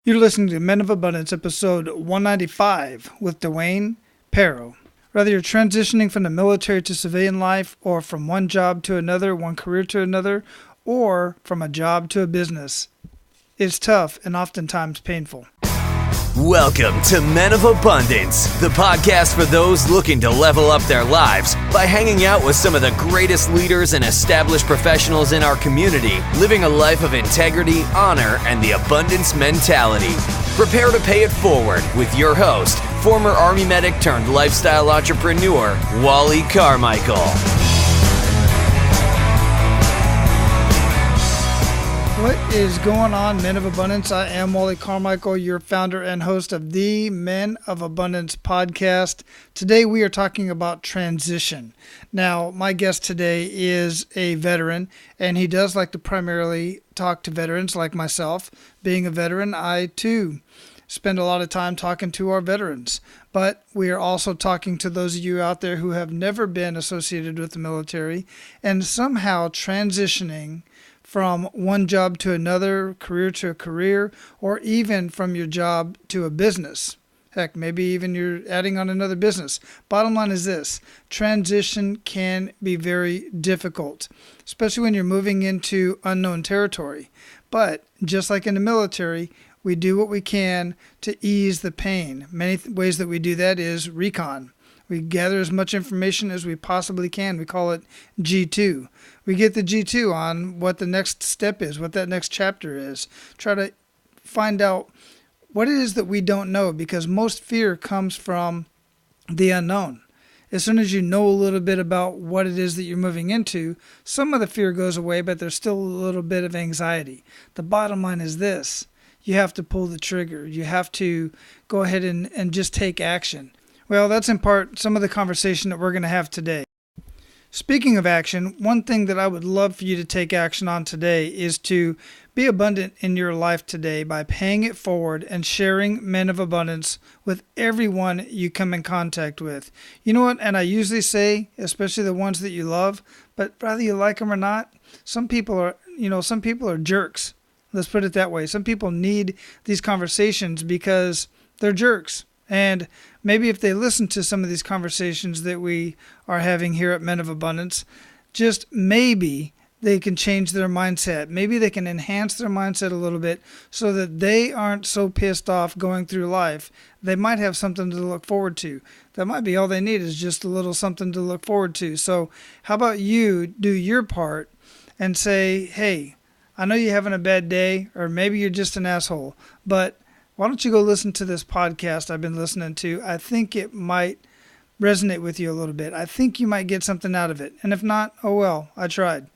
You're listening to Men of Abundance, episode 195 with Dwayne Paro. Whether you're transitioning from the military to civilian life, or from one job to another, one career to another, or from a job to a business, it's tough and oftentimes painful. Welcome to Men of Abundance, the podcast for those looking to level up their lives by hanging out with some of the greatest leaders and established professionals in our community, living a life of integrity, honor, and the abundance mentality. Prepare to pay it forward with your host, former Army medic turned lifestyle entrepreneur, Wally Carmichael. What is going on, Men of Abundance? I am Wally Carmichael, your founder and host of the Men of Abundance podcast. Today we are talking about transition. Now, my guest today is a veteran, and he does like to primarily talk to veterans like myself. Being a veteran, I too spend a lot of time talking to our veterans. But we are also talking to those of you out there who have never been associated with the military and somehow transitioning from one job to another, career to a career, or even from your job to a business. Heck, maybe even you're adding on another business. Bottom line is this: transition can be very difficult, especially when you're moving into unknown territory. But just like in the military, we do what we can to ease the pain. Many ways that we do that is recon. We gather as much information as we possibly can. We call it G2. We get the G2 on what the next step is, what that next chapter is. Try to find out what it is that we don't know, because most fear comes from the unknown. As soon as you know a little bit about what it is that you're moving into, some of the fear goes away, but there's still a little bit of anxiety. The bottom line is this: you have to pull the trigger. You have to go ahead and just take action. Well, that's in part some of the conversation that we're going to have today. Speaking of action, one thing that I would love for you to take action on today is to be abundant in your life today by paying it forward and sharing Men of Abundance with everyone you come in contact with. You know what? And I usually say, especially the ones that you love, but whether you like them or not, some people are jerks. Let's put it that way. Some people need these conversations because they're jerks. And maybe if they listen to some of these conversations that we are having here at Men of Abundance, just maybe they can change their mindset. Maybe they can enhance their mindset a little bit so that they aren't so pissed off going through life. They might have something to look forward to. That might be all they need, is just a little something to look forward to. So how about you do your part and say, hey, I know you're having a bad day, or maybe you're just an asshole, but why don't you go listen to this podcast I've been listening to? I think it might resonate with you a little bit. I think you might get something out of it. And if not, oh well, I tried.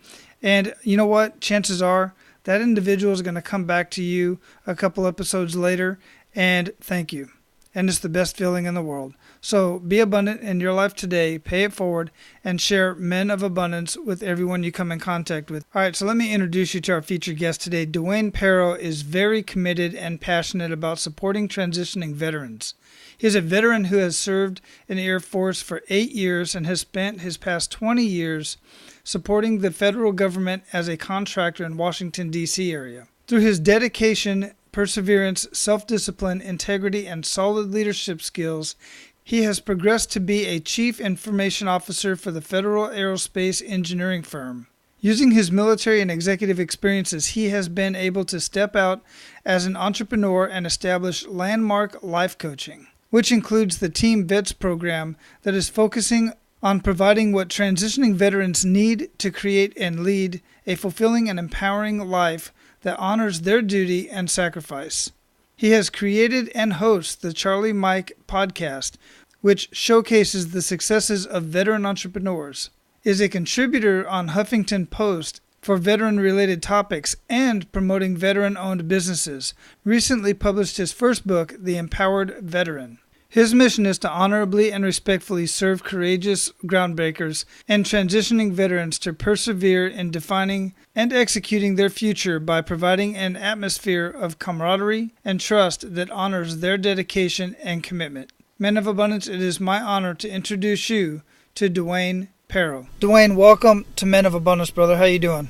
And you know what? Chances are that individual is going to come back to you a couple episodes later and thank you. And it's the best feeling in the world. So be abundant in your life today, pay it forward, and share Men of Abundance with everyone you come in contact with. All right, so let me introduce you to our featured guest today. Dwayne Paro is very committed and passionate about supporting transitioning veterans. He is a veteran who has served in the Air Force for 8 years and has spent his past 20 years supporting the federal government as a contractor in Washington, D.C. area. Through his dedication, perseverance, self-discipline, integrity, and solid leadership skills, he has progressed to be a Chief Information Officer for the Federal Aerospace Engineering firm. Using his military and executive experiences, he has been able to step out as an entrepreneur and establish Landmark Life Coaching, which includes the Team Vets program that is focusing on providing what transitioning veterans need to create and lead a fulfilling and empowering life that honors their duty and sacrifice. He has created and hosts the Charlie Mike podcast, which showcases the successes of veteran entrepreneurs, is a contributor on Huffington Post for veteran-related topics and promoting veteran-owned businesses, recently published his first book, The Empowered Veteran. His mission is to honorably and respectfully serve courageous groundbreakers and transitioning veterans to persevere in defining and executing their future by providing an atmosphere of camaraderie and trust that honors their dedication and commitment. Men of Abundance, it is my honor to introduce you to Dwayne Paro. Dwayne, welcome to Men of Abundance, brother. How you doing?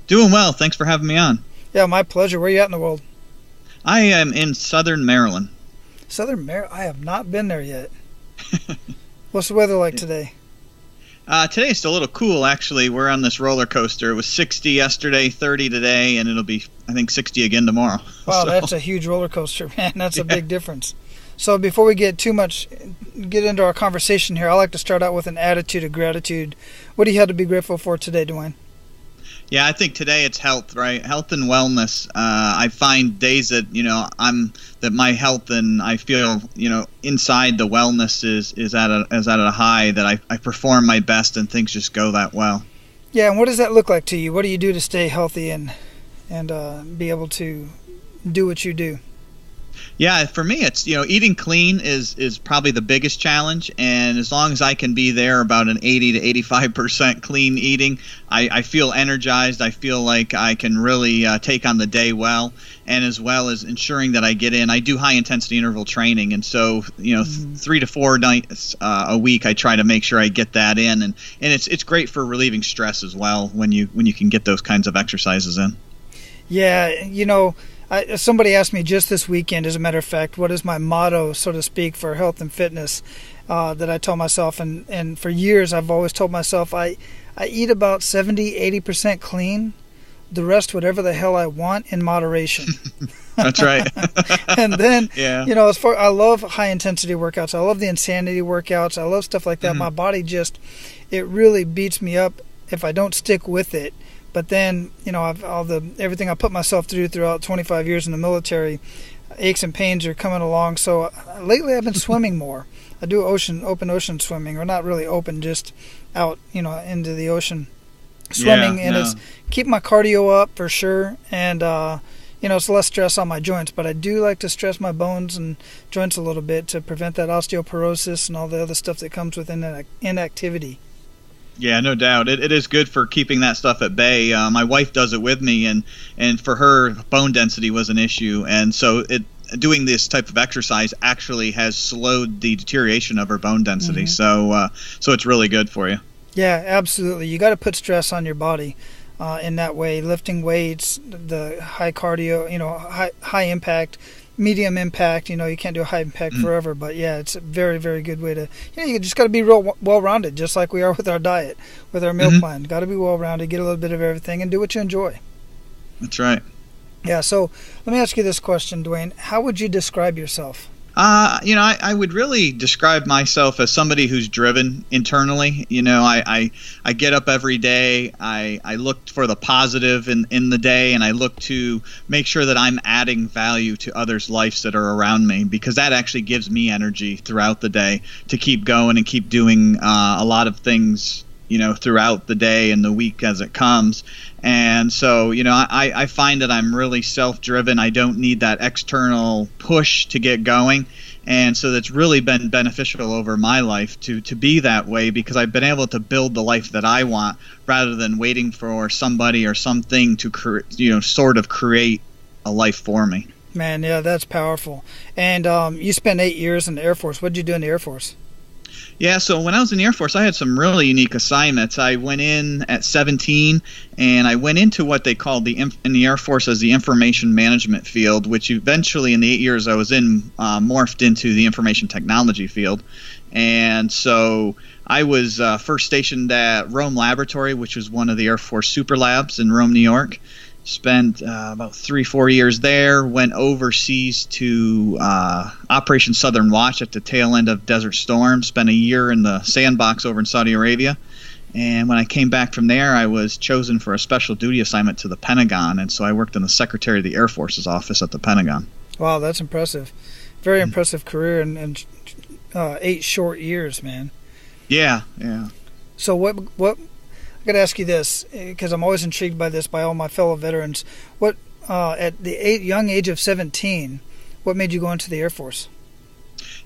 Doing well. Thanks for having me on. Yeah, my pleasure. Where are you at in the world? I am in Southern Maryland. Southern Maryland? I have not been there yet. What's the weather like today? Today it's a little cool, actually. We're on this roller coaster. It was 60 yesterday, 30 today, and it'll be, I think, 60 again tomorrow. Wow, that's a huge roller coaster, man. That's a big difference. So before we get into our conversation here, I like to start out with an attitude of gratitude. What do you have to be grateful for today, Dwayne? Yeah, I think today it's health, right? Health and wellness. I find days that that my health and I feel inside the wellness is at a high, that I perform my best and things just go that well. Yeah, and what does that look like to you? What do you do to stay healthy and be able to do what you do? Yeah, for me, it's eating clean is probably the biggest challenge, and as long as I can be there about an 80 to 85% clean eating, I feel energized. I feel like I can really take on the day well, and as well as ensuring that I get in. I do high intensity interval training, and so 3 to 4 nights a week I try to make sure I get that in, and it's great for relieving stress as well when you can get those kinds of exercises in. Yeah, somebody asked me just this weekend, as a matter of fact, what is my motto, so to speak, for health and fitness, that I told myself. And for years, I've always told myself I eat about 70, 80% clean, the rest whatever the hell I want in moderation. That's right. And then, yeah. I love high-intensity workouts. I love the insanity workouts. I love stuff like that. Mm-hmm. My body it really beats me up if I don't stick with it. But then, everything I put myself throughout 25 years in the military, aches and pains are coming along. So lately I've been swimming more. I do open ocean swimming, or not really open, just out, into the ocean swimming. Yeah, and it's keep my cardio up for sure. And, it's less stress on my joints. But I do like to stress my bones and joints a little bit to prevent that osteoporosis and all the other stuff that comes with inactivity. Yeah, no doubt. It is good for keeping that stuff at bay. My wife does it with me, and for her, bone density was an issue. And so doing this type of exercise actually has slowed the deterioration of her bone density. Mm-hmm. So it's really good for you. Yeah, absolutely. You got to put stress on your body in that way. Lifting weights, the high cardio, high impact, medium impact. You can't do a high impact forever, but yeah, it's a very, very good way to, you just got to be real well-rounded, just like we are with our diet, with our meal plan. Got to be well-rounded, get a little bit of everything, and do what you enjoy. That's right. Yeah, so let me ask you this question, Dwayne. How would you describe yourself? I would really describe myself as somebody who's driven internally. I get up every day. I look for the positive in the day, and I look to make sure that I'm adding value to others' lives that are around me, because that actually gives me energy throughout the day to keep going and keep doing a lot of things, throughout the day and the week as it comes. And so, I find that I'm really self-driven. I don't need that external push to get going. And so that's really been beneficial over my life to be that way, because I've been able to build the life that I want rather than waiting for somebody or something to, sort of create a life for me. Man, yeah, that's powerful. And you spent 8 years in the Air Force. What did you do in the Air Force? Yeah, so when I was in the Air Force, I had some really unique assignments. I went in at 17, and I went into what they called in the Air Force as the information management field, which eventually in the 8 years I was in morphed into the information technology field. And so I was first stationed at Rome Laboratory, which was one of the Air Force super labs in Rome, New York. Spent about 3-4 years there, went overseas to Operation Southern Watch at the tail end of Desert Storm, spent a year in the sandbox over in Saudi Arabia. And when I came back from there, I was chosen for a special duty assignment to the Pentagon, and so I worked in the Secretary of the Air Force's office at the Pentagon. Wow, that's impressive. Very impressive career in 8 short years, man. Yeah. So what I got to ask you this, because I'm always intrigued by this, by all my fellow veterans. What at the young age of 17, what made you go into the Air Force?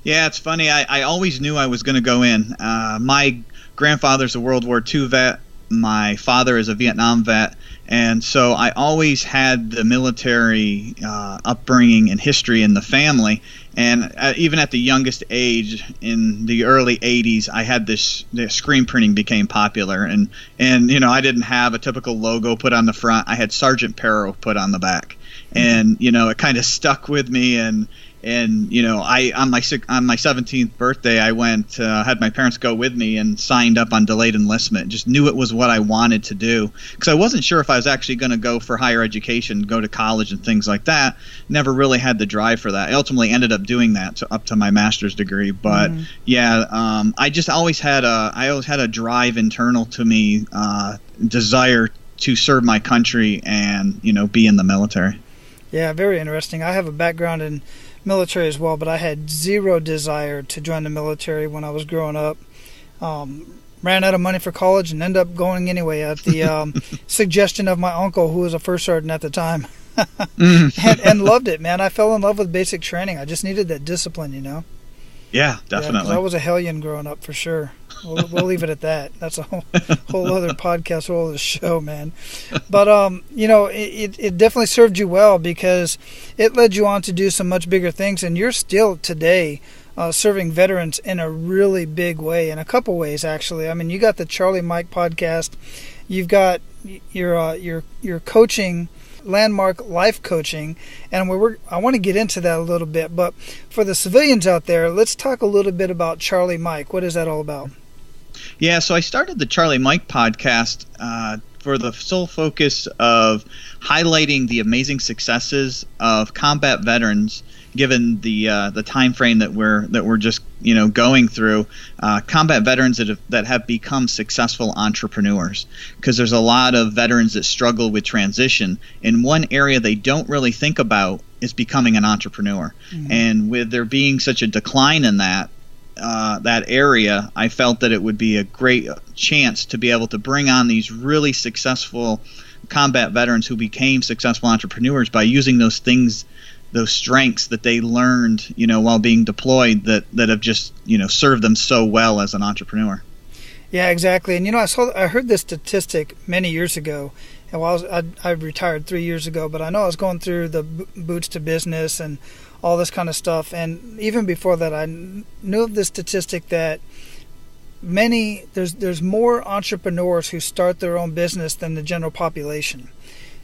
Yeah, it's funny. I always knew I was going to go in. My grandfather's a World War II vet. My father is a Vietnam vet. And so I always had the military upbringing and history in the family. And even at the youngest age, in the early 80s, I had the screen printing became popular. And I didn't have a typical logo put on the front. I had Sergeant Paro put on the back. and it kind of stuck with me. And I on my 17th birthday, I went had my parents go with me and signed up on delayed enlistment. Just knew it was what I wanted to do, because I wasn't sure if I was actually going to go for higher education, go to college and things like that. Never really had the drive for that. I ultimately ended up doing that up to my master's degree. But I just always had a drive internal to me, desire to serve my country and be in the military. Yeah, very interesting. I have a background in military as well, but I had zero desire to join the military when I was growing up. Ran out of money for college and ended up going anyway at the suggestion of my uncle, who was a first sergeant at the time. and loved it, man. I fell in love with basic training. I just needed that discipline, Yeah, definitely. Yeah, I was a hellion growing up, for sure. We'll leave it at that. That's a whole other podcast, whole other show, man. But it definitely served you well, because it led you on to do some much bigger things, and you're still today serving veterans in a really big way, in a couple ways actually. I mean, you got the Charlie Mike podcast, you've got your coaching, Landmark Life Coaching, and I want to get into that a little bit. But for the civilians out there, let's talk a little bit about Charlie Mike. What is that all about? Yeah, so I started the Charlie Mike podcast for the sole focus of highlighting the amazing successes of combat veterans, given the time frame that we're just going through. Combat veterans that have become successful entrepreneurs, because there's a lot of veterans that struggle with transition, and one area they don't really think about is becoming an entrepreneur. And with there being such a decline in that area, I felt that it would be a great chance to be able to bring on these really successful combat veterans who became successful entrepreneurs by using those things, those strengths that they learned, while being deployed, that have just, served them so well as an entrepreneur. Yeah, exactly. And I heard this statistic many years ago. And I retired 3 years ago, but I know I was going through the Boots to Business and all this kind of stuff. And even before that, I knew of this statistic that there's more entrepreneurs who start their own business than the general population.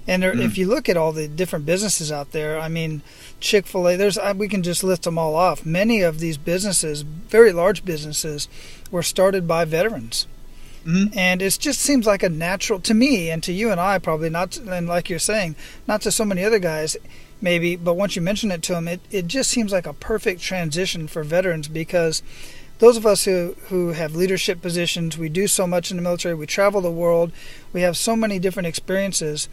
And if you look at all the different businesses out there, I mean, Chick-fil-A, we can just list them all off. Many of these businesses, very large businesses, were started by veterans. And it just seems like a natural, to me and to you and I probably, not, and like you're saying, not to so many other guys maybe, but once you mention it to them, it just seems like a perfect transition for veterans, because those of us who have leadership positions, we do so much in the military, we travel the world, we have so many different experiences,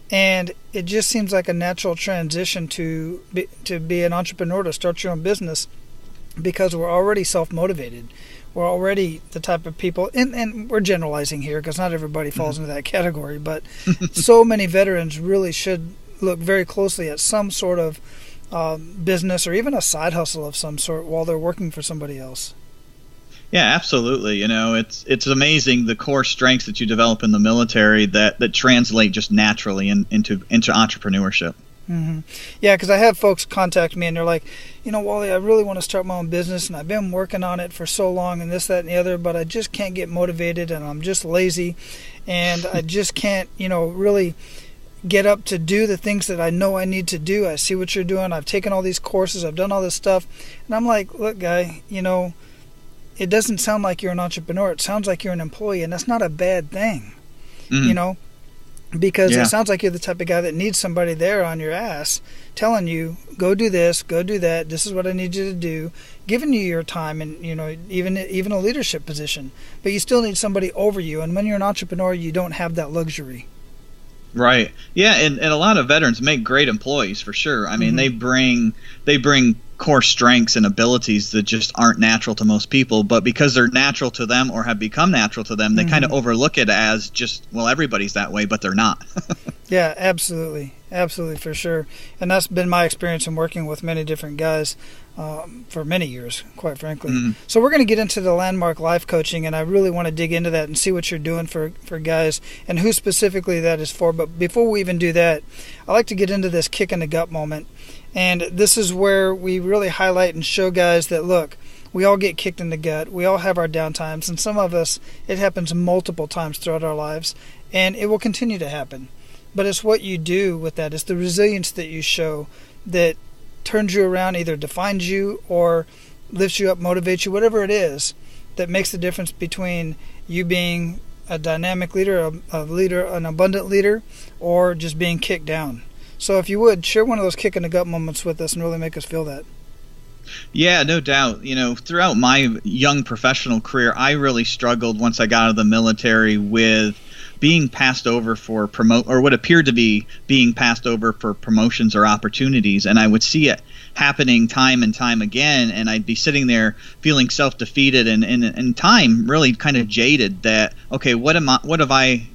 and it just seems like a natural transition to be an entrepreneur, to start your own business, because we're already self-motivated. We're already the type of people, and we're generalizing here because not everybody falls into that category, but so many veterans really should look very closely at some sort of business or even a side hustle of some sort while they're working for somebody else. Yeah, absolutely. It's amazing the core strengths that you develop in the military that translate just naturally into entrepreneurship. Yeah, because I have folks contact me and they're like, Wally, I really want to start my own business and I've been working on it for so long and this, that, and the other, but I just can't get motivated and I'm just lazy and I just can't, really get up to do the things that I know I need to do. I see what you're doing. I've taken all these courses. I've done all this stuff. And I'm like, look, guy, it doesn't sound like you're an entrepreneur. It sounds like you're an employee, and that's not a bad thing, because it sounds like you're the type of guy that needs somebody there on your ass telling you, go do this, go do that, this is what I need you to do, giving you your time and, even a leadership position. But you still need somebody over you, and when you're an entrepreneur, you don't have that luxury. Right. Yeah, and a lot of veterans make great employees for sure. I mean, they bring core strengths and abilities that just aren't natural to most people, but because they're natural to them or have become natural to them, they kind of overlook it as just, well, everybody's that way, but they're not. Yeah, absolutely, for sure. And that's been my experience in working with many different guys for many years, quite frankly. So we're going to get into the Landmark Life Coaching, and I really want to dig into that and see what you're doing for guys and who specifically that is for. But before we even do that, I like to get into this kick in the gut moment. And this is where we really highlight and show guys that, look, we all get kicked in the gut. We all have our down times. And some of us, it happens multiple times throughout our lives. And it will continue to happen. but it's what you do with that. It's the resilience that you show that turns you around, either defines you or lifts you up, motivates you, whatever it is that makes the difference between you being a dynamic leader, a leader, an abundant leader, or just being kicked down. So if you would, share one of those kick in the gut moments with us and really make us feel that. Yeah, no doubt. Throughout my young professional career, I really struggled once I got out of the military with being passed over for or what appeared to be being passed over for promotions or opportunities. And I would see it happening time and time again, and I'd be sitting there feeling self-defeated and time really kind of jaded that, okay, what am I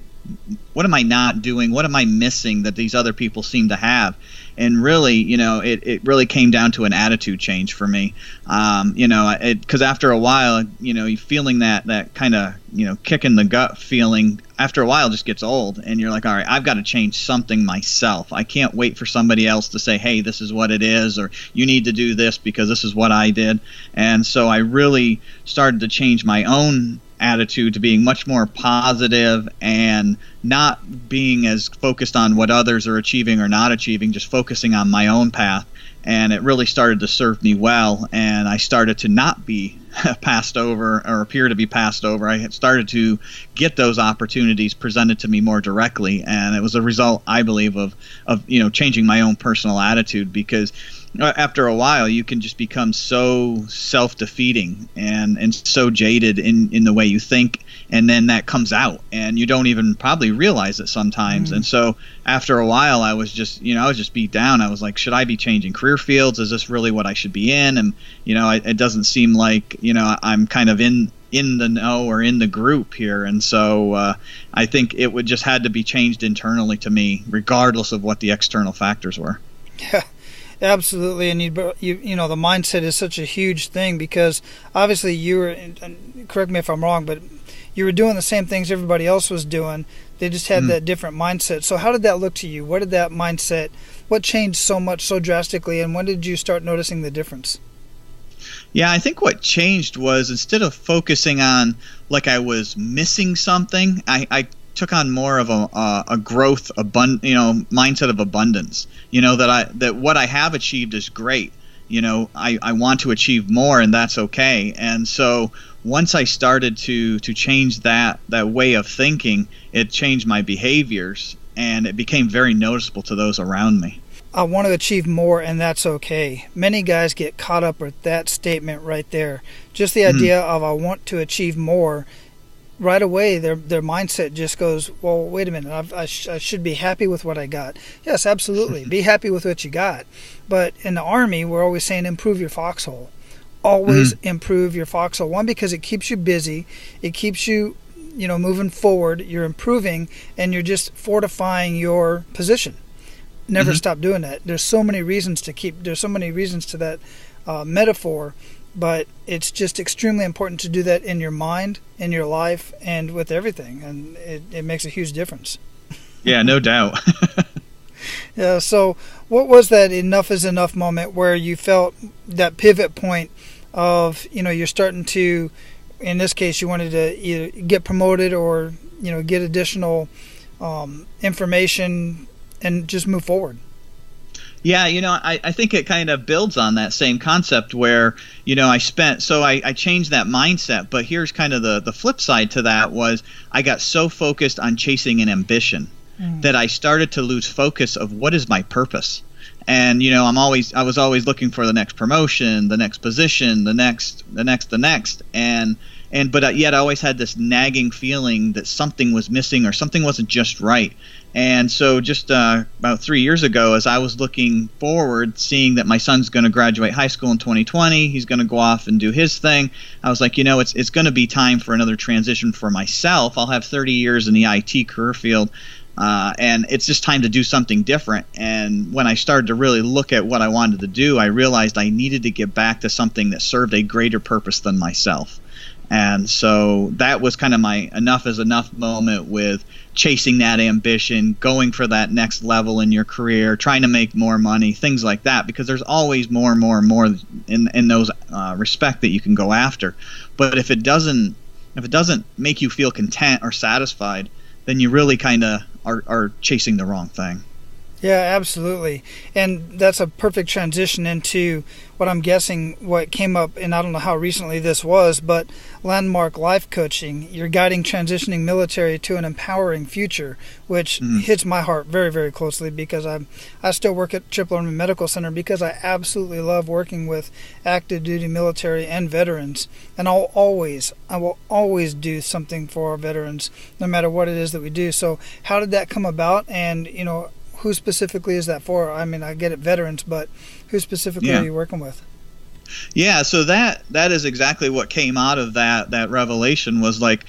not doing? What am I missing that these other people seem to have? And really, it really came down to an attitude change for me. Because after a while, you feeling that kind of, kick in the gut feeling, after a while just gets old, and you're like, all right, I've got to change something myself. I can't wait for somebody else to say, hey, this is what it is, or you need to do this because this is what I did. And so I really started to change my own attitude to being much more positive and not being as focused on what others are achieving or not achieving, just focusing on my own path. And it really started to serve me well, and I started to not be passed over or appear to be passed over. I had started to get those opportunities presented to me more directly, and it was a result, I believe, of changing my own personal attitude, because after a while you can just become so self-defeating and so jaded in the way you think, and then that comes out and you don't even probably realize it sometimes. And so after a while I was just beat down. I was like, should I be changing career fields? Is this really what I should be in? And it doesn't seem like I'm kind of in the know or in the group here. And so I think it would just had to be changed internally to me, regardless of what the external factors were. Yeah. Absolutely, and the mindset is such a huge thing, because obviously you were, and correct me if I'm wrong, but you were doing the same things everybody else was doing. They just had that different mindset. So how did that look to you? What did that mindset, what changed so much, so drastically, and when did you start noticing the difference? Yeah, I think what changed was, instead of focusing on like I was missing something, I took on more of a growth mindset of abundance. That what I have achieved is great. I want to achieve more, and that's okay. And so once I started to change that way of thinking, it changed my behaviors, and it became very noticeable to those around me. I want to achieve more, and that's okay. Many guys get caught up with that statement right there. Just the idea of I want to achieve more. Right away, their mindset just goes, well, wait a minute, I should be happy with what I got. Yes, absolutely. Be happy with what you got. But in the Army, we're always saying improve your foxhole. Always improve your foxhole. One, because it keeps you busy. It keeps you, moving forward. You're improving, and you're just fortifying your position. Never stop doing that. There's so many reasons to that metaphor. But it's just extremely important to do that in your mind, in your life, and with everything. And it makes a huge difference. Yeah, no doubt. Yeah. So what was that enough is enough moment where you felt that pivot point of, you're starting to, in this case, you wanted to either get promoted or, get additional information and just move forward? Yeah, I think it kind of builds on that same concept where, I changed that mindset. But here's kind of the flip side to that was I got so focused on chasing an ambition that I started to lose focus of what is my purpose. And, I was always looking for the next promotion, the next position, the next. But yet I always had this nagging feeling that something was missing or something wasn't just right. And so just about 3 years ago, as I was looking forward, seeing that my son's going to graduate high school in 2020, he's going to go off and do his thing, I was like, it's going to be time for another transition for myself. I'll have 30 years in the IT career field, and it's just time to do something different. And when I started to really look at what I wanted to do, I realized I needed to get back to something that served a greater purpose than myself. And so that was kind of my enough is enough moment with chasing that ambition, going for that next level in your career, trying to make more money, things like that, because there's always more and more and more in those respect that you can go after. But if it doesn't make you feel content or satisfied, then you really kind of are chasing the wrong thing. Yeah, absolutely. And that's a perfect transition into what I'm guessing what came up, and I don't know how recently this was, but landmark life coaching. You're guiding transitioning military to an empowering future, which hits my heart very, very closely, because I still work at Triple Army Medical Center because I absolutely love working with active duty military and veterans. And I will always do something for our veterans, no matter what it is that we do. So how did that come about? And, who specifically is that for? I mean, I get it, veterans, but who specifically are you working with? Yeah, so that is exactly what came out of that revelation, was like,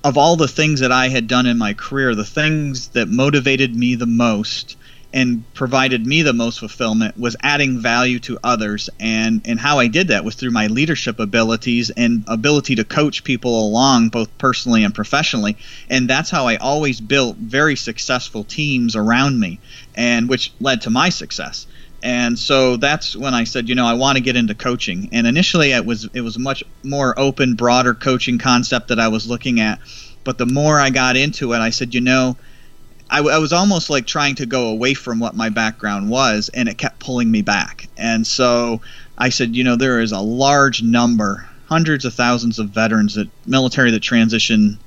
of all the things that I had done in my career, the things that motivated me the most and provided me the most fulfillment was adding value to others. And how I did that was through my leadership abilities and ability to coach people along, both personally and professionally. And that's how I always built very successful teams around me, and which led to my success. And so that's when I said, I want to get into coaching. And initially it was a much more open, broader coaching concept that I was looking at. But the more I got into it, I said, I was almost like trying to go away from what my background was, and it kept pulling me back. And so I said, there is a large number, hundreds of thousands of veterans, military that transition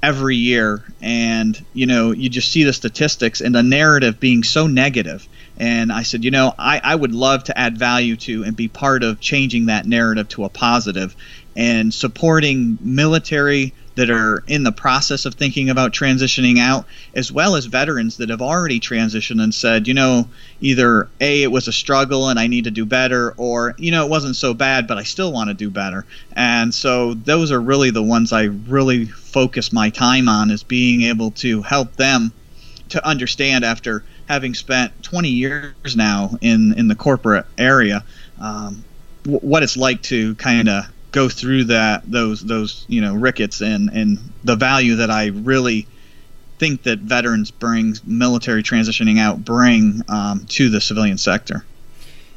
every year. And, you just see the statistics and the narrative being so negative. And I said, I would love to add value to and be part of changing that narrative to a positive, and supporting military that are in the process of thinking about transitioning out, as well as veterans that have already transitioned and said, either A, it was a struggle and I need to do better, or, it wasn't so bad, but I still want to do better. And so those are really the ones I really focus my time on, is being able to help them to understand, after having spent 20 years now in the corporate area, what it's like to kind of go through those rickets, and the value that I really think that veterans military transitioning out bring to the civilian sector.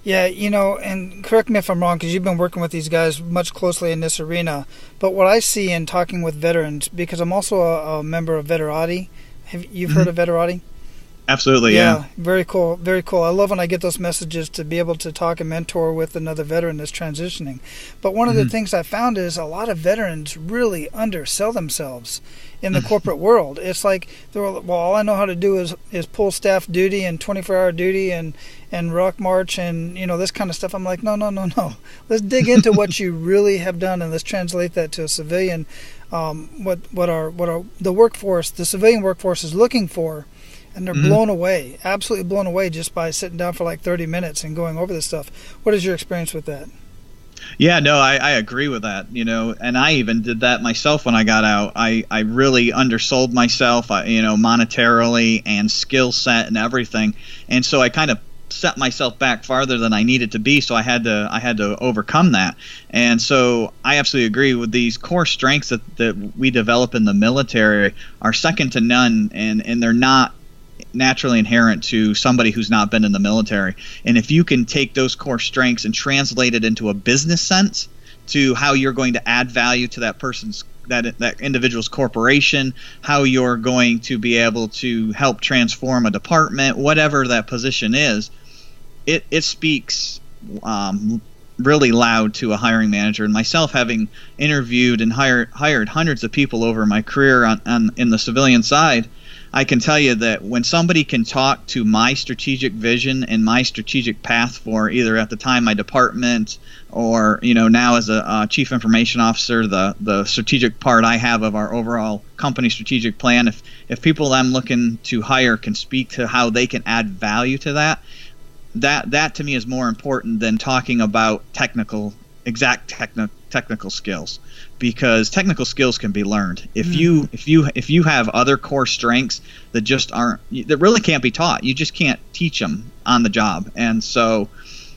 Yeah, and correct me if I'm wrong, because you've been working with these guys much closely in this arena, but what I see in talking with veterans, because I'm also a member of Veterati. You've heard of Veterati? Absolutely, yeah. Very cool, very cool. I love when I get those messages to be able to talk and mentor with another veteran that's transitioning. But one of the things I found is a lot of veterans really undersell themselves in the corporate world. It's like, all I know how to do is pull staff duty and 24-hour duty and ruck march and this kind of stuff. I'm like, no. Let's dig into what you really have done, and let's translate that to a civilian. What the workforce, the civilian workforce, is looking for. And they're blown away, absolutely blown away, just by sitting down for like 30 minutes and going over this stuff. What is your experience with that? Yeah, no, I agree with that, and I even did that myself when I got out. I really undersold myself, monetarily and skill set and everything. And so I kind of set myself back farther than I needed to be, so I had to overcome that. And so I absolutely agree with these core strengths that we develop in the military are second to none, and they're not naturally inherent to somebody who's not been in the military. And if you can take those core strengths and translate it into a business sense, to how you're going to add value to that individual's corporation, how you're going to be able to help transform a department, whatever that position is, it speaks really loud to a hiring manager. And myself, having interviewed and hired hundreds of people over my career in the civilian side, I can tell you that when somebody can talk to my strategic vision and my strategic path for either at the time my department, or now as a chief information officer, the strategic part I have of our overall company strategic plan, if people I'm looking to hire can speak to how they can add value to that to me is more important than talking about technical skills, because technical skills can be learned. If you have other core strengths that really can't be taught, you just can't teach them on the job. And so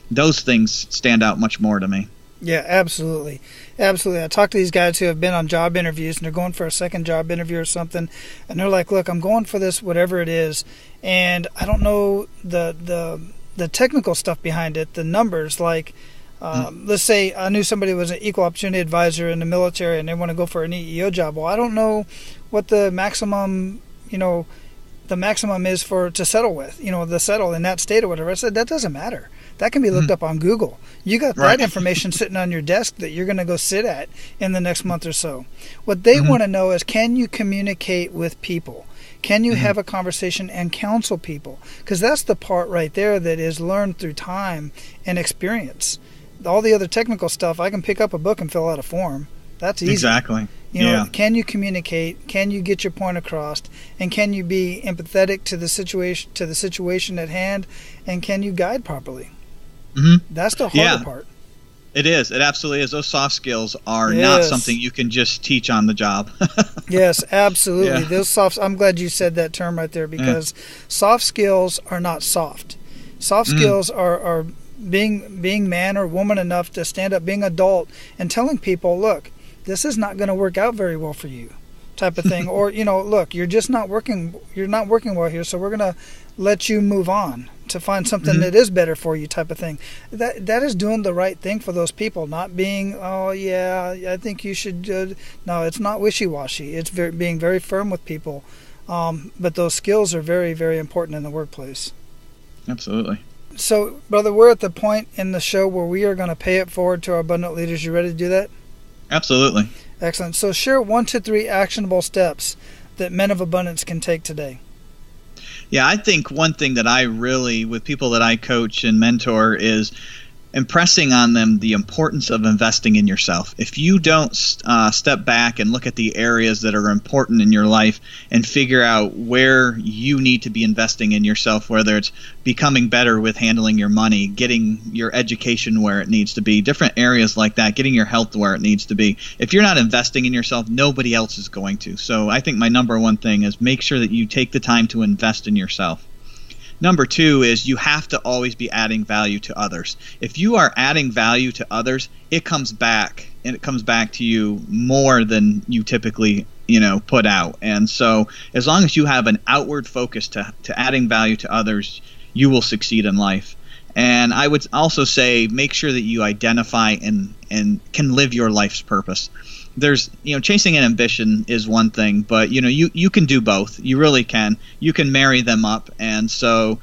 those things stand out much more to me. Yeah, absolutely. I talk to these guys who have been on job interviews, and they're going for a second job interview or something, and they're like, look, I'm going for this, whatever it is, and I don't know the technical stuff behind it, the numbers, like let's say I knew somebody was an equal opportunity advisor in the military and they want to go for an EEO job. Well, I don't know what the maximum, the maximum is to settle with, the settle in that state or whatever. I said, that doesn't matter. That can be looked up on Google. You got that information sitting on your desk that you're going to go sit at in the next month or so. What they want to know is, can you communicate with people? Can you have a conversation and counsel people? Because that's the part right there that is learned through time and experience. All the other technical stuff, I can pick up a book and fill out a form. That's easy. Exactly. Can you communicate? Can you get your point across? And can you be empathetic to the situation at hand? And can you guide properly? That's the harder part. It is. It absolutely is. Those soft skills are not something you can just teach on the job. Yes, absolutely. Yeah. I'm glad you said that term right there, because soft skills are not soft. Soft skills are being man or woman enough to stand up, being adult, and telling people, look, this is not going to work out very well for you, type of thing. Or, look, you're not working well here, so we're going to let you move on to find something that is better for you, type of thing. That is doing the right thing for those people, not being, I think you should. No, it's not wishy-washy. It's being very firm with people. But those skills are very, very important in the workplace. Absolutely. So, brother, we're at the point in the show where we are going to pay it forward to our abundant leaders. You ready to do that? Absolutely. Excellent. So share 1 to 3 actionable steps that men of abundance can take today. Yeah, I think one thing that I really, with people that I coach and mentor, is impressing on them the importance of investing in yourself. If you don't step back and look at the areas that are important in your life and figure out where you need to be investing in yourself, whether it's becoming better with handling your money, getting your education where it needs to be, different areas like that, getting your health where it needs to be. If you're not investing in yourself, nobody else is going to. So I think my number one thing is make sure that you take the time to invest in yourself. Number 2 is you have to always be adding value to others. If you are adding value to others, it comes back, and it comes back to you more than you typically, put out. And so as long as you have an outward focus to adding value to others, you will succeed in life. And I would also say make sure that you identify and can live your life's purpose. There's, chasing an ambition is one thing, but, you can do both. You really can. You can marry them up. And so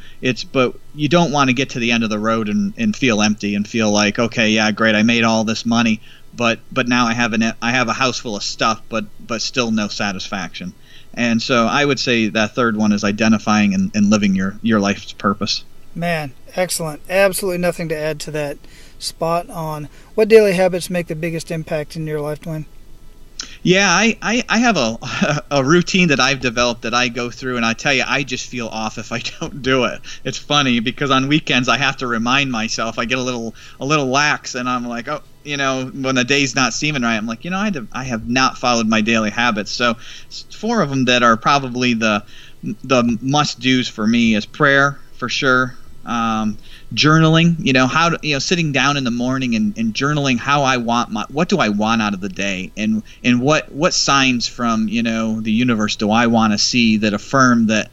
but you don't want to get to the end of the road and feel empty and feel like, okay, yeah, great, I made all this money, but now I have a house full of stuff, but still no satisfaction. And so I would say that third one is identifying and living your life's purpose. Man, excellent. Absolutely nothing to add to that. Spot on. What daily habits make the biggest impact in your life, Dwayne? Yeah, I have a routine that I've developed that I go through, and I tell you, I just feel off if I don't do it. It's funny because on weekends I have to remind myself. I get a little lax, and I'm like, when the day's not seeming right, I'm like, I have not followed my daily habits. So 4 of them that are probably the must-dos for me is prayer, for sure. Journaling, sitting down in the morning and journaling how I want what do I want out of the day, and what signs from, the universe do I want to see that affirm that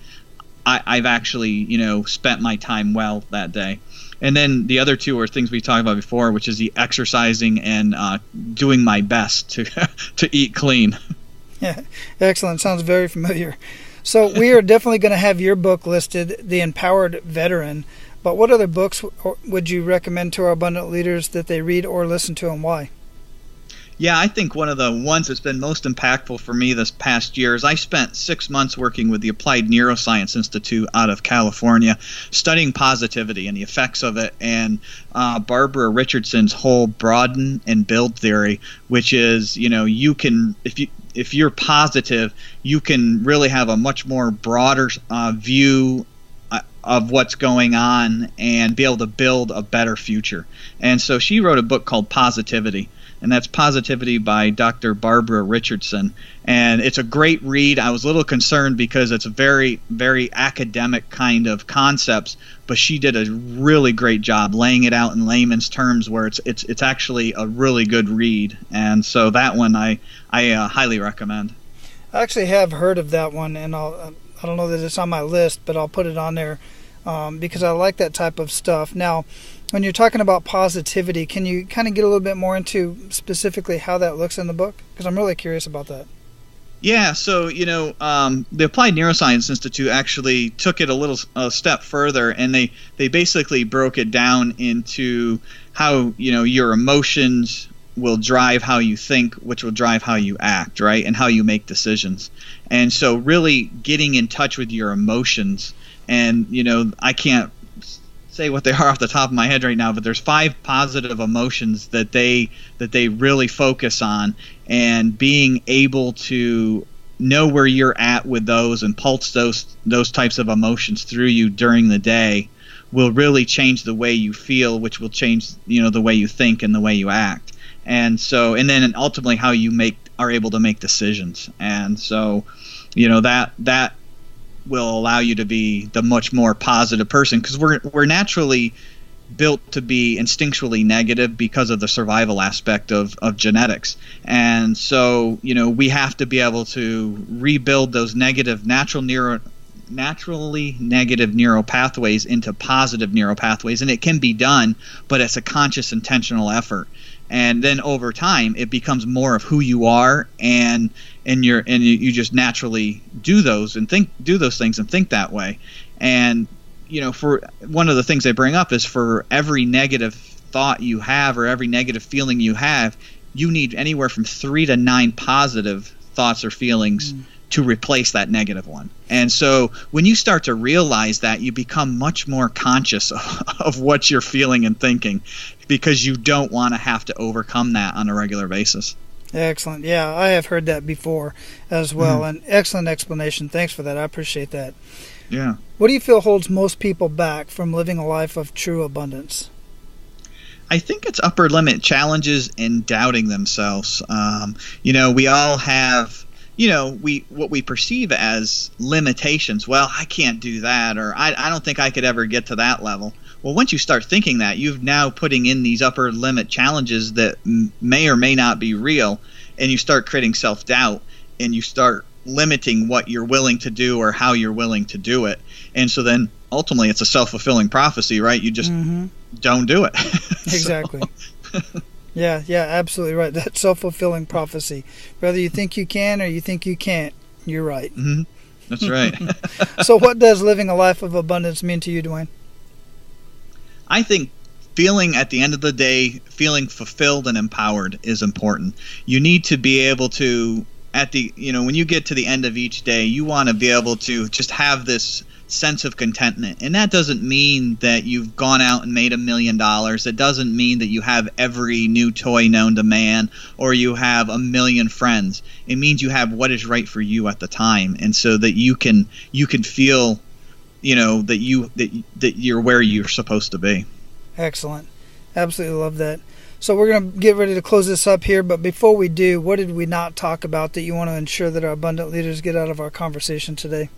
I've actually, spent my time well that day. And then the other 2 are things we talked about before, which is the exercising and doing my best to eat clean. Yeah, excellent. Sounds very familiar. So we are definitely going to have your book listed, The Empowered Veteran. But what other books would you recommend to our abundant leaders that they read or listen to, and why? Yeah, I think one of the ones that's been most impactful for me this past year is I spent 6 months working with the Applied Neuroscience Institute out of California, studying positivity and the effects of it, and Barbara Richardson's whole broaden and build theory, which is, you can, if you're positive, you can really have a much more broader view of what's going on and be able to build a better future. And so she wrote a book called Positivity, and that's Positivity by Dr. Barbara Richardson. And it's a great read. I was a little concerned because it's a very, very academic kind of concepts, but she did a really great job laying it out in layman's terms where it's actually a really good read. And so that one I highly recommend. I actually have heard of that one, and I don't know that it's on my list, but I'll put it on there because I like that type of stuff. Now, when you're talking about positivity, can you kind of get a little bit more into specifically how that looks in the book? Because I'm really curious about that. Yeah, so the Applied Neuroscience Institute actually took it a step further, and they basically broke it down into how your emotions will drive how you think, which will drive how you act, right, and how you make decisions. And so, really getting in touch with your emotions, and I can't say what they are off the top of my head right now, but there's 5 positive emotions that they really focus on, and being able to know where you're at with those and pulse those types of emotions through you during the day will really change the way you feel, which will change the way you think and the way you act. And so, and then ultimately how you are able to make decisions. And so, that will allow you to be the much more positive person, because we're naturally built to be instinctually negative because of the survival aspect of genetics. And so, we have to be able to rebuild those naturally negative neural pathways into positive neural pathways. And it can be done, but it's a conscious, intentional effort. And then over time, it becomes more of who you are, and you just naturally do those things and think that way. And for one of the things they bring up is, for every negative thought you have or every negative feeling you have, you need anywhere from 3 to 9 positive thoughts or feelings to replace that negative one. And so when you start to realize that, you become much more conscious of what you're feeling and thinking, because you don't want to have to overcome that on a regular basis. Excellent. Yeah, I have heard that before as well. An excellent explanation. Thanks for that. I appreciate that. Yeah. What do you feel holds most people back from living a life of true abundance? I think it's upper limit challenges and doubting themselves. We all have, what we perceive as limitations. Well, I can't do that, or I don't think I could ever get to that level. Well, once you start thinking that, you've now putting in these upper limit challenges that may or may not be real, and you start creating self-doubt, and you start limiting what you're willing to do or how you're willing to do it. And so then ultimately it's a self-fulfilling prophecy, right? You just don't do it. Exactly. Yeah, absolutely right. That's self-fulfilling prophecy. Whether you think you can or you think you can't, you're right. Mm-hmm. That's right. So what does living a life of abundance mean to you, Dwayne? I think feeling, at the end of the day, feeling fulfilled and empowered is important. You need to be able to, when you get to the end of each day, you want to be able to just have this sense of contentment. And that doesn't mean that you've gone out and made $1 million. It doesn't mean that you have every new toy known to man, or you have 1 million friends. It means you have what is right for you at the time, and so that you can feel that you're where you're supposed to be. Excellent. Absolutely love that. So we're going to get ready to close this up here, but before we do, what did we not talk about that you want to ensure that our abundant leaders get out of our conversation today?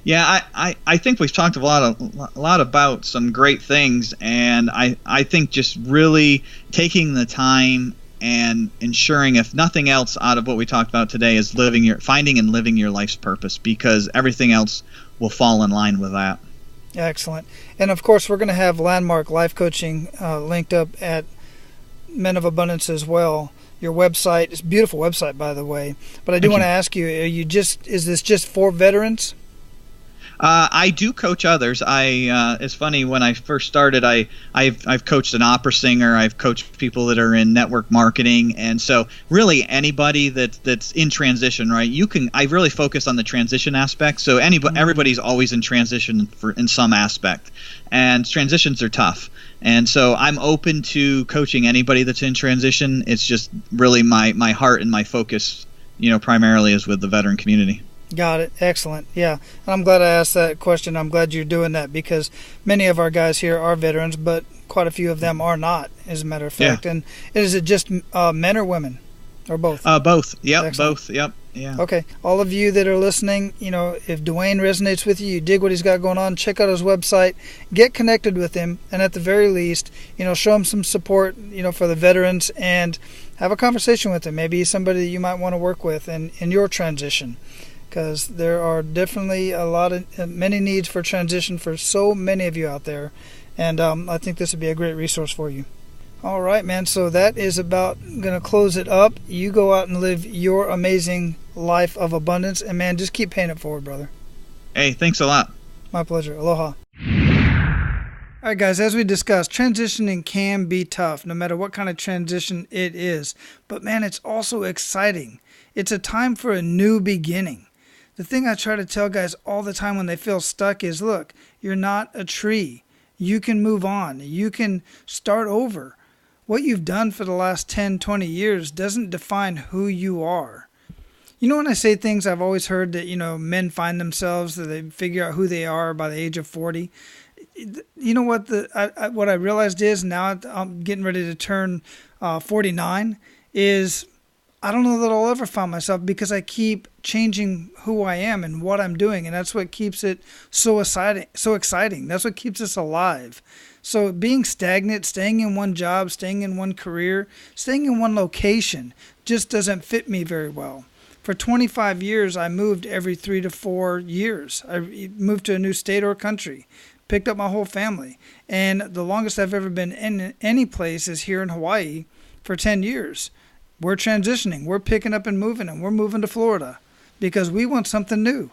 Yeah, I think we've talked a lot about some great things, and I think just really taking the time and ensuring, if nothing else out of what we talked about today, is finding and living your life's purpose, because everything else will fall in line with that. Excellent. And of course, we're going to have Landmark Life Coaching linked up at Men of Abundance as well. Your website is a beautiful website, by the way. But I do want to ask you, is this just for veterans? I do coach others. It's funny, when I first started, I've coached an opera singer. I've coached people that are in network marketing, and so really anybody that's in transition, right? I really focus on the transition aspect. So everybody's always in transition in some aspect, and transitions are tough. And so I'm open to coaching anybody that's in transition. It's just really my heart and my focus, primarily is with the veteran community. Got it. Excellent. Yeah. And I'm glad I asked that question. I'm glad you're doing that, because many of our guys here are veterans, but quite a few of them are not, as a matter of fact. Yeah. And is it just men or women, or both? Both. Yep. Excellent. Both. Yep. Yeah. Okay. All of you that are listening, if Dwayne resonates with you, you dig what he's got going on, check out his website, get connected with him, and at the very least, show him some support, for the veterans, and have a conversation with him. Maybe he's somebody that you might want to work with in your transition. Because there are definitely many needs for transition for so many of you out there, and I think this would be a great resource for you. All right, man. So that is about going to close it up. You go out and live your amazing life of abundance. And man, just keep paying it forward, brother. Hey, thanks a lot. My pleasure. Aloha. All right, guys, as we discussed, transitioning can be tough, no matter what kind of transition it is. But man, it's also exciting. It's a time for a new beginning. The thing I try to tell guys all the time when they feel stuck is, look, you're not a tree. You can move on. You can start over. What you've done for the last 10, 20 years doesn't define who you are. You know, when I say things, I've always heard that, men find themselves, that they figure out who they are by the age of 40. You know what? What I realized is, now I'm getting ready to turn 49, is I don't know that I'll ever find myself, because I keep changing who I am and what I'm doing, and that's what keeps it so exciting. That's what keeps us alive. So being stagnant, staying in one job, staying in one career, staying in one location just doesn't fit me very well. For 25 years, I moved every 3 to 4 years. I moved to a new state or country, picked up my whole family. And the longest I've ever been in any place is here in Hawaii for 10 years. We're transitioning. We're picking up and moving, and we're moving to Florida because we want something new.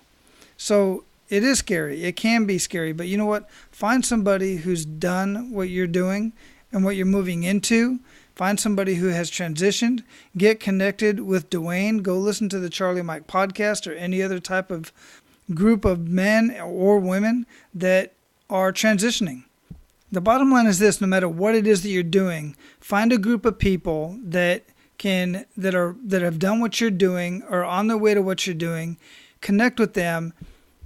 So it is scary. It can be scary. But you know what? Find somebody who's done what you're doing and what you're moving into. Find somebody who has transitioned. Get connected with Dwayne. Go listen to the Charlie Mike podcast or any other type of group of men or women that are transitioning. The bottom line is this: no matter what it is that you're doing, find a group of people that have done what you're doing or on their way to what you're doing. Connect with them,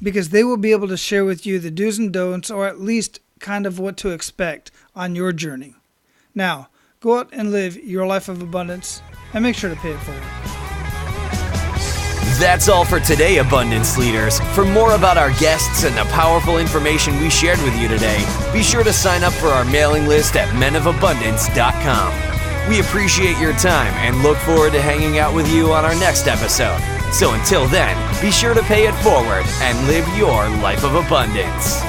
because they will be able to share with you the do's and don'ts, or at least kind of what to expect on your journey. Now, go out and live your life of abundance, and make sure to pay it forward. That's all for today, Abundance Leaders. For more about our guests and the powerful information we shared with you today, be sure to sign up for our mailing list at menofabundance.com. We appreciate your time and look forward to hanging out with you on our next episode. So until then, be sure to pay it forward and live your life of abundance.